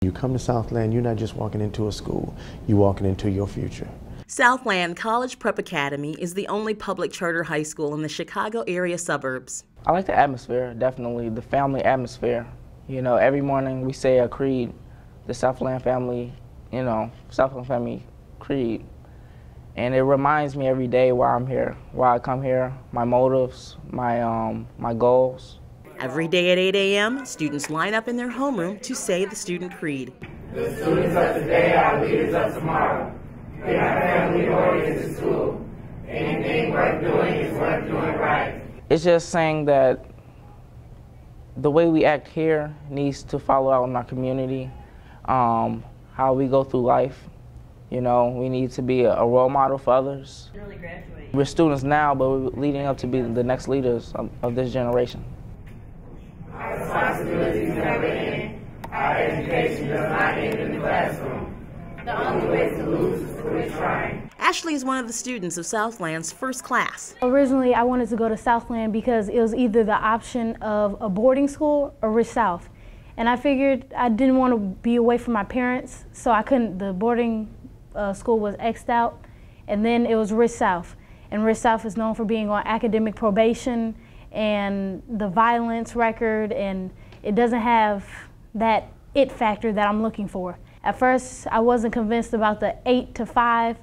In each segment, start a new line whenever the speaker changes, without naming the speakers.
You come to Southland, you're not just walking into a school, you're walking into your future.
Southland College Prep Academy is the only public charter high school in the Chicago area suburbs.
I like the atmosphere, definitely, the family atmosphere. You know, every morning we say a creed, the Southland family, Southland family creed. And it reminds me every day why I'm here, why I come here, my motives, my goals.
Every day at 8 a.m., students line up in their homeroom to say the student creed.
The students of today are leaders of tomorrow. We are family-oriented school. Anything worth doing is worth doing right.
It's just saying that the way we act here needs to follow out in our community, how we go through life. You know, we need to be a role model for others. We're students now, but we're leading up to be the next leaders of this generation.
Our responsibilities never end. Our education does not end in the classroom. The only way to lose is to quit trying.
Ashley is one of the students of Southland's first class.
Originally, I wanted to go to Southland because it was either the option of a boarding school or Rich South. And I figured I didn't want to be away from my parents, so I couldn't. The boarding school was X'd out, and then it was Rich South. And Rich South is known for being on academic probation and the violence record, and it doesn't have that it factor that I'm looking for. At first, I wasn't convinced about the 8 to 5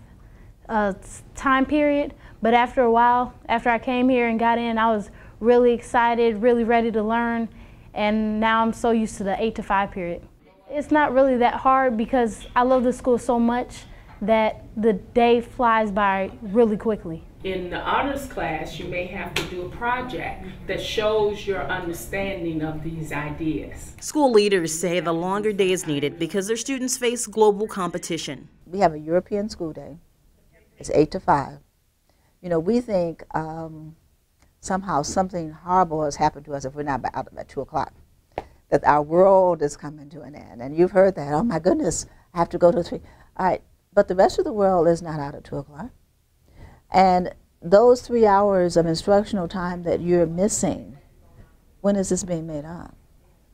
time period, but after a while, after I came here and got in, I was really excited, really ready to learn, and now I'm so used to the 8 to 5 period. It's not really that hard because I love the school so much that the day flies by really quickly.
In the honors class, you may have to do a project that shows your understanding of these ideas.
School leaders say the longer day is needed because their students face global competition.
We have a European school day. It's 8 to 5. You know, we think somehow something horrible has happened to us if we're not out at 2 o'clock, that our world is coming to an end. And you've heard that, oh my goodness, I have to go to 3. All right, but the rest of the world is not out at 2 o'clock. And those 3 hours of instructional time that you're missing, when is this being made up?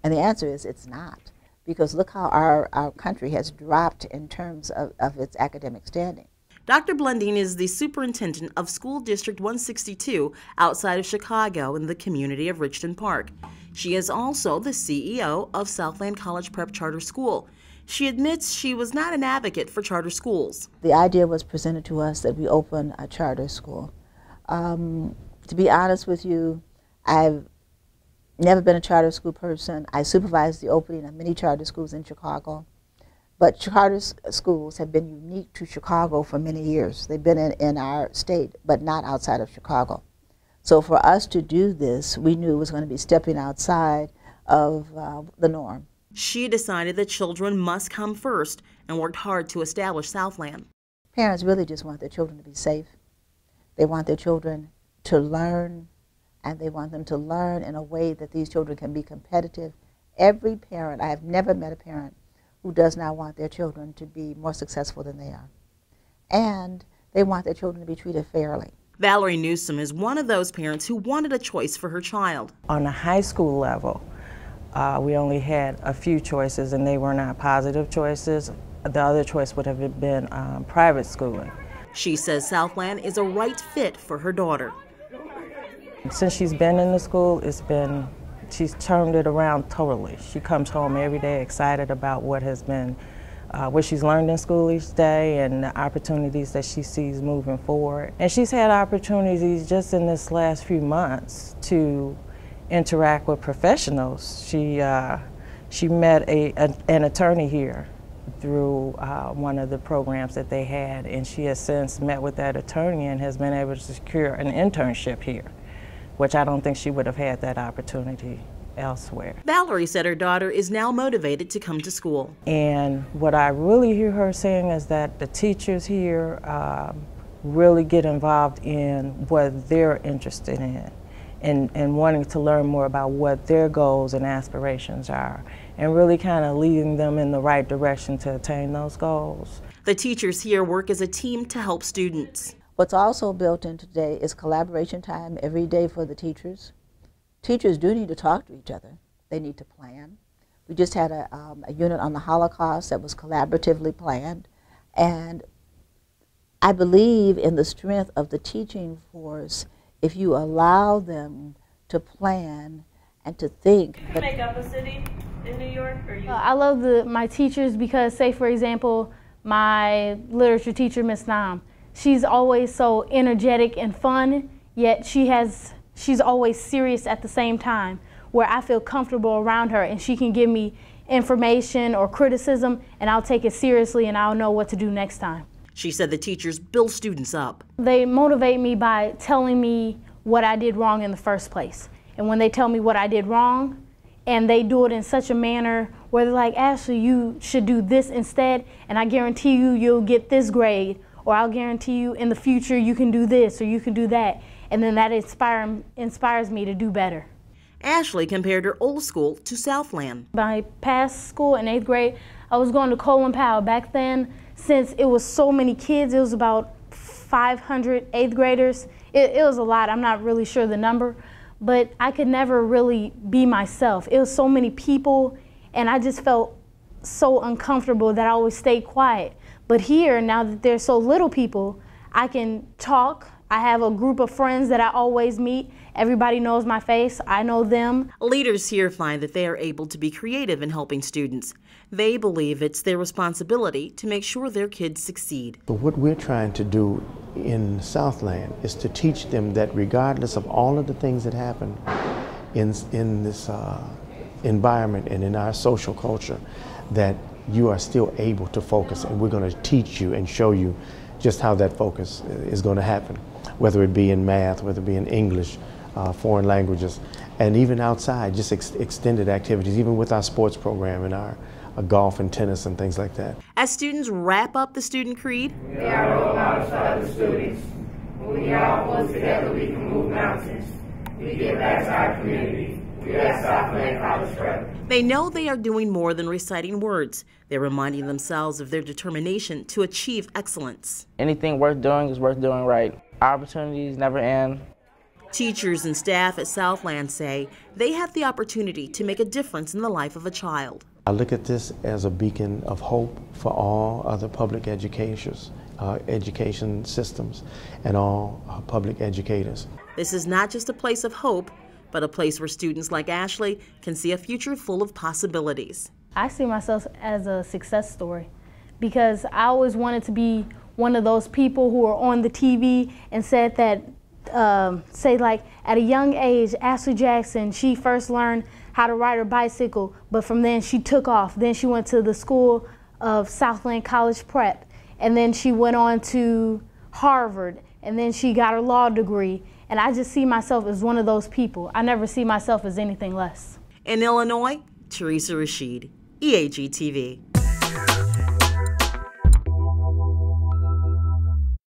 And the answer is it's not. Because look how our country has dropped in terms of its academic standing.
Dr. Blundin is the superintendent of School District 162 outside of Chicago in the community of Richton Park. She is also the CEO of Southland College Prep Charter School. She admits she was not an advocate for charter schools.
The idea was presented to us that we open a charter school. To be honest with you, I've never been a charter school person. I supervised the opening of many charter schools in Chicago. But charter schools have been unique to Chicago for many years. They've been in our state, but not outside of Chicago. So for us to do this, we knew it was going to be stepping outside of the norm.
She decided that children must come first and worked hard to establish Southland.
Parents really just want their children to be safe. They want their children to learn, and they want them to learn in a way that these children can be competitive. Every parent, I have never met a parent who does not want their children to be more successful than they are. And they want their children to be treated fairly.
Valerie Newsom is one of those parents who wanted a choice for her child.
On a high school level, we only had a few choices, and they were not positive choices. The other choice would have been private schooling.
She says Southland is a right fit for her daughter.
Since she's been in the school, she's turned it around totally. She comes home every day excited about what she's learned in school each day and the opportunities that she sees moving forward. And she's had opportunities just in this last few months to interact with professionals. She met an attorney here through one of the programs that they had, and she has since met with that attorney and has been able to secure an internship here, which I don't think she would have had that opportunity elsewhere.
Valerie said her daughter is now motivated to come to school.
And what I really hear her saying is that the teachers here really get involved in what they're interested in. And wanting to learn more about what their goals and aspirations are, and really kind of leading them in the right direction to attain those goals.
The teachers here work as a team to help students.
What's also built in today is collaboration time every day for the teachers. Teachers do need to talk to each other. They need to plan. We just had a unit on the Holocaust that was collaboratively planned. And I believe in the strength of the teaching force if you allow them to plan and to think.
Do you make up a city in New York? Or you?
I love my teachers because, say for example, my literature teacher, Miss Nam, she's always so energetic and fun, yet she's always serious at the same time, where I feel comfortable around her and she can give me information or criticism and I'll take it seriously and I'll know what to do next time.
She said the teachers build students up.
They motivate me by telling me what I did wrong in the first place. And when they tell me what I did wrong, and they do it in such a manner where they're like, Ashley, you should do this instead, and I guarantee you you'll get this grade, or I'll guarantee you in the future you can do this or you can do that. And then that inspires me to do better.
Ashley compared her old school to Southland.
My past school in 8th grade, I was going to Colin Powell. Back then, since it was so many kids, it was about 500 8th graders. It was a lot, I'm not really sure the number, but I could never really be myself. It was so many people, and I just felt so uncomfortable that I always stayed quiet. But here, now that there's so little people, I can talk. I have a group of friends that I always meet. Everybody knows my face. I know them.
Leaders here find that they are able to be creative in helping students. They believe it's their responsibility to make sure their kids succeed.
But what we're trying to do in Southland is to teach them that regardless of all of the things that happen in this environment and in our social culture, that you are still able to focus, and we're going to teach you and show you just how that focus is going to happen, whether it be in math, whether it be in English, foreign languages, and even outside, just extended activities, even with our sports program and our golf and tennis and things like that.
As students wrap up the student creed,
We are role models for other students. When we all pull together, we can move mountains. We give back to our community. We are Southland College Prep.
they know they are doing more than reciting words. They're reminding themselves of their determination to achieve excellence.
Anything worth doing is worth doing right. Opportunities never end.
Teachers and staff at Southland say they have the opportunity to make a difference in the life of a child.
I look at this as a beacon of hope for all other public education systems and all public educators.
This is not just a place of hope, but a place where students like Ashley can see a future full of possibilities.
I see myself as a success story because I always wanted to be one of those people who are on the TV and said that, say like at a young age, Ashley Jackson, she first learned how to ride her bicycle, but from then she took off. Then she went to the school of Southland College Prep, and then she went on to Harvard, and then she got her law degree. And I just see myself as one of those people. I never see myself as anything less.
In Illinois, Teresa Rashid, EAG TV.